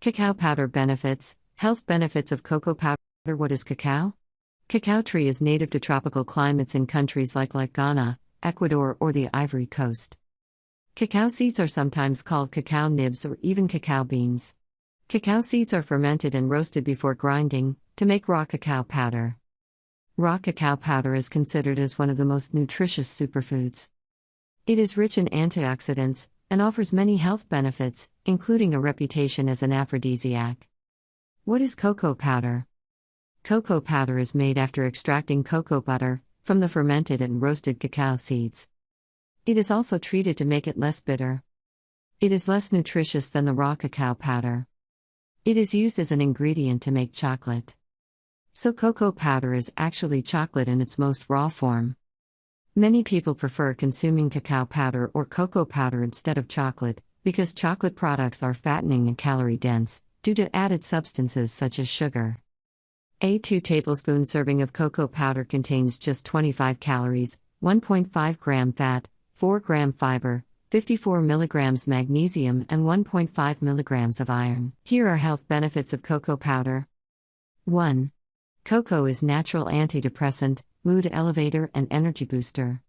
Cacao powder benefits, health benefits of cocoa powder. What is cacao? Cacao tree is native to tropical climates in countries like Ghana, Ecuador, or the Ivory Coast. Cacao seeds are sometimes called cacao nibs or even cacao beans. Cacao seeds are fermented and roasted before grinding to make raw cacao powder. Raw cacao powder is considered as one of the most nutritious superfoods. It is rich in antioxidants and offers many health benefits, including a reputation as an aphrodisiac. What is cocoa powder? Cocoa powder is made after extracting cocoa butter from the fermented and roasted cacao seeds. It is also treated to make it less bitter. It is less nutritious than the raw cacao powder. It is used as an ingredient to make chocolate. So cocoa powder is actually chocolate in its most raw form. Many people prefer consuming cacao powder or cocoa powder instead of chocolate, because chocolate products are fattening and calorie-dense, due to added substances such as sugar. A 2 tablespoon serving of cocoa powder contains just 25 calories, 1.5 gram fat, 4 gram fiber, 54 milligrams magnesium and 1.5 milligrams of iron. Here are health benefits of cocoa powder. 1. Cocoa is natural antidepressant, mood elevator and energy booster.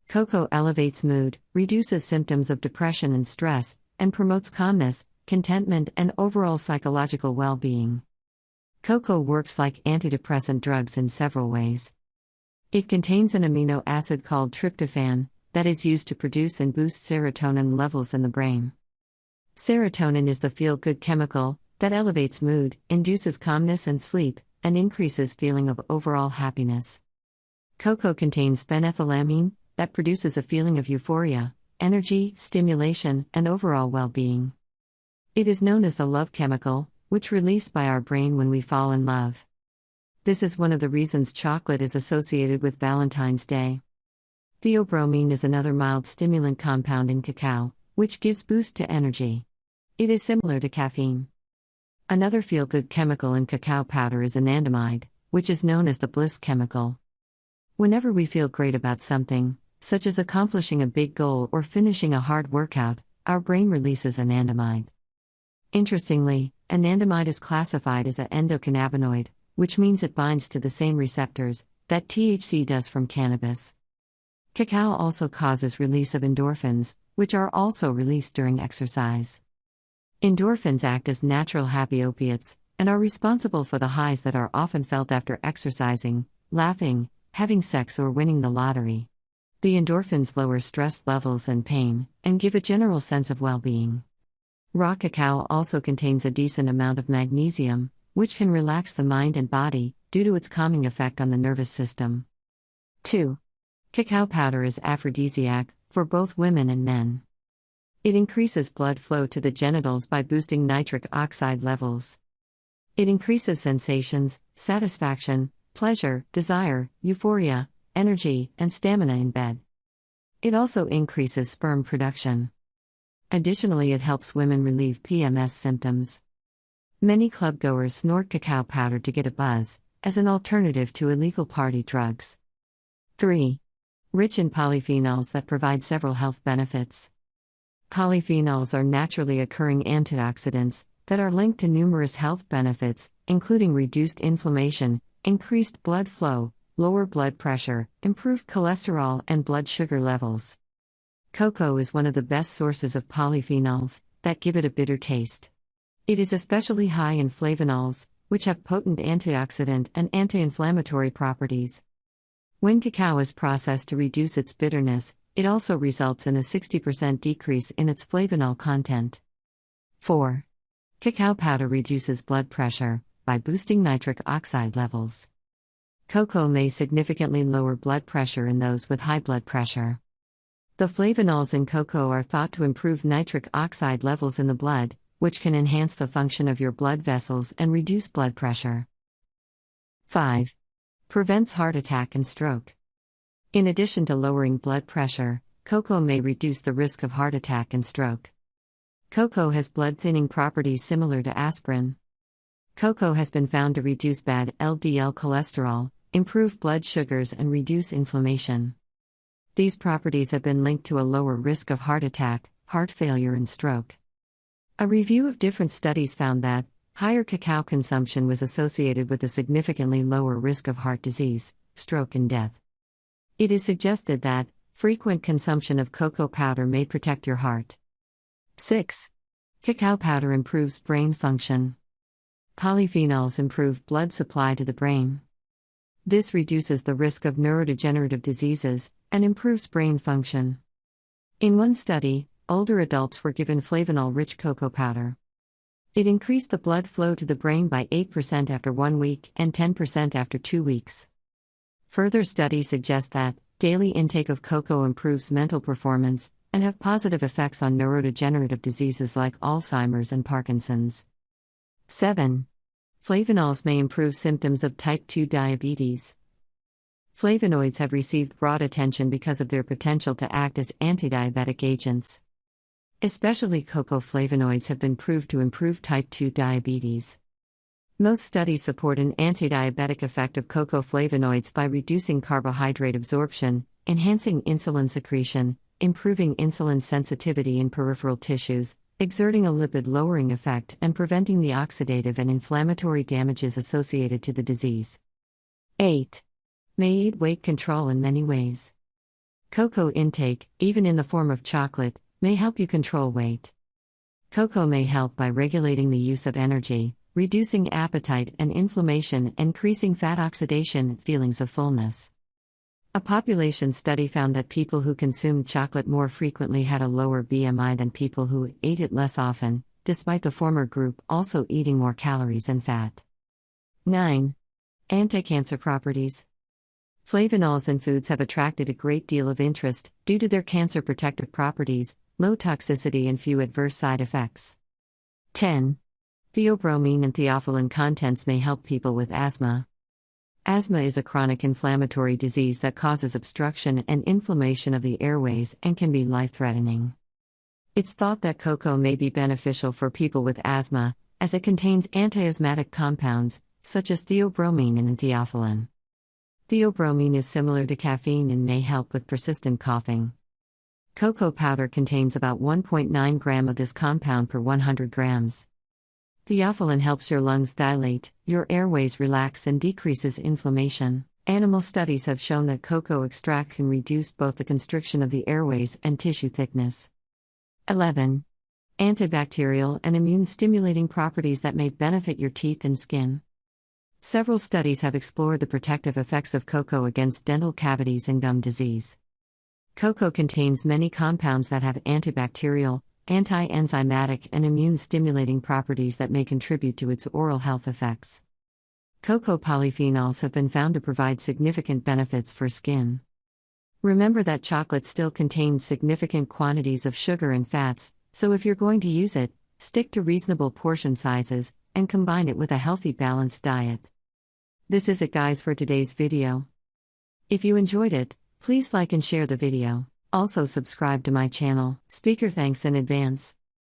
Cocoa elevates mood, reduces symptoms of depression and stress, and promotes calmness, contentment and overall psychological well-being. Cocoa works like antidepressant drugs in several ways. It contains an amino acid called tryptophan that is used to produce and boost serotonin levels in the brain. Serotonin is the feel-good chemical that elevates mood, induces calmness and sleep, and increases feeling of overall happiness. Cocoa contains phenethylamine that produces a feeling of euphoria, energy, stimulation, and overall well-being. It is known as the love chemical, which released by our brain when we fall in love. This is one of the reasons chocolate is associated with Valentine's Day. Theobromine is another mild stimulant compound in cacao, which gives boost to energy. It is similar to caffeine. Another feel-good chemical in cacao powder is anandamide, which is known as the bliss chemical. Whenever we feel great about something, such as accomplishing a big goal or finishing a hard workout, our brain releases anandamide. Interestingly, anandamide is classified as an endocannabinoid, which means it binds to the same receptors that THC does from cannabis. Cacao also causes release of endorphins, which are also released during exercise. Endorphins act as natural happy opiates and are responsible for the highs that are often felt after exercising, laughing, having sex, or winning the lottery. The endorphins lower stress levels and pain, and give a general sense of well-being. Raw cacao also contains a decent amount of magnesium, which can relax the mind and body, due to its calming effect on the nervous system. 2. Cacao powder is aphrodisiac, for both women and men. It increases blood flow to the genitals by boosting nitric oxide levels. It increases sensations, satisfaction, pleasure, desire, euphoria, energy, and stamina in bed. It also increases sperm production. Additionally, it helps women relieve PMS symptoms. Many clubgoers snort cacao powder to get a buzz, as an alternative to illegal party drugs. 3. Rich in polyphenols that provide several health benefits. Polyphenols are naturally occurring antioxidants that are linked to numerous health benefits, including reduced inflammation, increased blood flow, lower blood pressure, improved cholesterol, and blood sugar levels. Cocoa is one of the best sources of polyphenols that give it a bitter taste. It is especially high in flavanols, which have potent antioxidant and anti-inflammatory properties. When cacao is processed to reduce its bitterness, it also results in a 60% decrease in its flavanol content. 4. Cacao powder reduces blood pressure by boosting nitric oxide levels. Cocoa may significantly lower blood pressure in those with high blood pressure. The flavanols in cocoa are thought to improve nitric oxide levels in the blood, which can enhance the function of your blood vessels and reduce blood pressure. 5. Prevents heart attack and stroke. In addition to lowering blood pressure, cocoa may reduce the risk of heart attack and stroke. Cocoa has blood-thinning properties similar to aspirin. Cocoa has been found to reduce bad LDL cholesterol, improve blood sugars, and reduce inflammation. These properties have been linked to a lower risk of heart attack, heart failure, and stroke. A review of different studies found that higher cacao consumption was associated with a significantly lower risk of heart disease, stroke, and death. It is suggested that frequent consumption of cocoa powder may protect your heart. 6. Cacao powder improves brain function. Polyphenols improve blood supply to the brain. This reduces the risk of neurodegenerative diseases and improves brain function. In one study, older adults were given flavanol-rich cocoa powder. It increased the blood flow to the brain by 8% after 1 week and 10% after 2 weeks. Further studies suggest that daily intake of cocoa improves mental performance and have positive effects on neurodegenerative diseases like Alzheimer's and Parkinson's. 7. Flavanols may improve symptoms of type 2 diabetes. Flavonoids have received broad attention because of their potential to act as anti-diabetic agents. Especially cocoa flavonoids have been proved to improve type 2 diabetes. Most studies support an anti-diabetic effect of cocoa flavonoids by reducing carbohydrate absorption, enhancing insulin secretion, improving insulin sensitivity in peripheral tissues, exerting a lipid-lowering effect, and preventing the oxidative and inflammatory damages associated to the disease. 8. May aid weight control in many ways. Cocoa intake, even in the form of chocolate, may help you control weight. Cocoa may help by regulating the use of energy, reducing appetite and inflammation, increasing fat oxidation, feelings of fullness. A population study found that people who consumed chocolate more frequently had a lower BMI than people who ate it less often, despite the former group also eating more calories and fat. 9. Anti-cancer properties. Flavanols in foods have attracted a great deal of interest due to their cancer protective properties, low toxicity, and few adverse side effects. 10. Theobromine and theophylline contents may help people with asthma. Asthma is a chronic inflammatory disease that causes obstruction and inflammation of the airways and can be life-threatening. It's thought that cocoa may be beneficial for people with asthma, as it contains anti-asthmatic compounds, such as theobromine and theophylline. Theobromine is similar to caffeine and may help with persistent coughing. Cocoa powder contains about 1.9 gram of this compound per 100 grams. Theophylline helps your lungs dilate, your airways relax, and decreases inflammation. Animal studies have shown that cocoa extract can reduce both the constriction of the airways and tissue thickness. 11. Antibacterial and immune-stimulating properties that may benefit your teeth and skin. Several studies have explored the protective effects of cocoa against dental cavities and gum disease. Cocoa contains many compounds that have antibacterial, anti-enzymatic, and immune-stimulating properties that may contribute to its oral health effects. Cocoa polyphenols have been found to provide significant benefits for skin. Remember that chocolate still contains significant quantities of sugar and fats, so if you're going to use it, stick to reasonable portion sizes, and combine it with a healthy, balanced diet. This is it, guys, for today's video. If you enjoyed it, please like and share the video. Also subscribe to my channel. Speaker thanks in advance.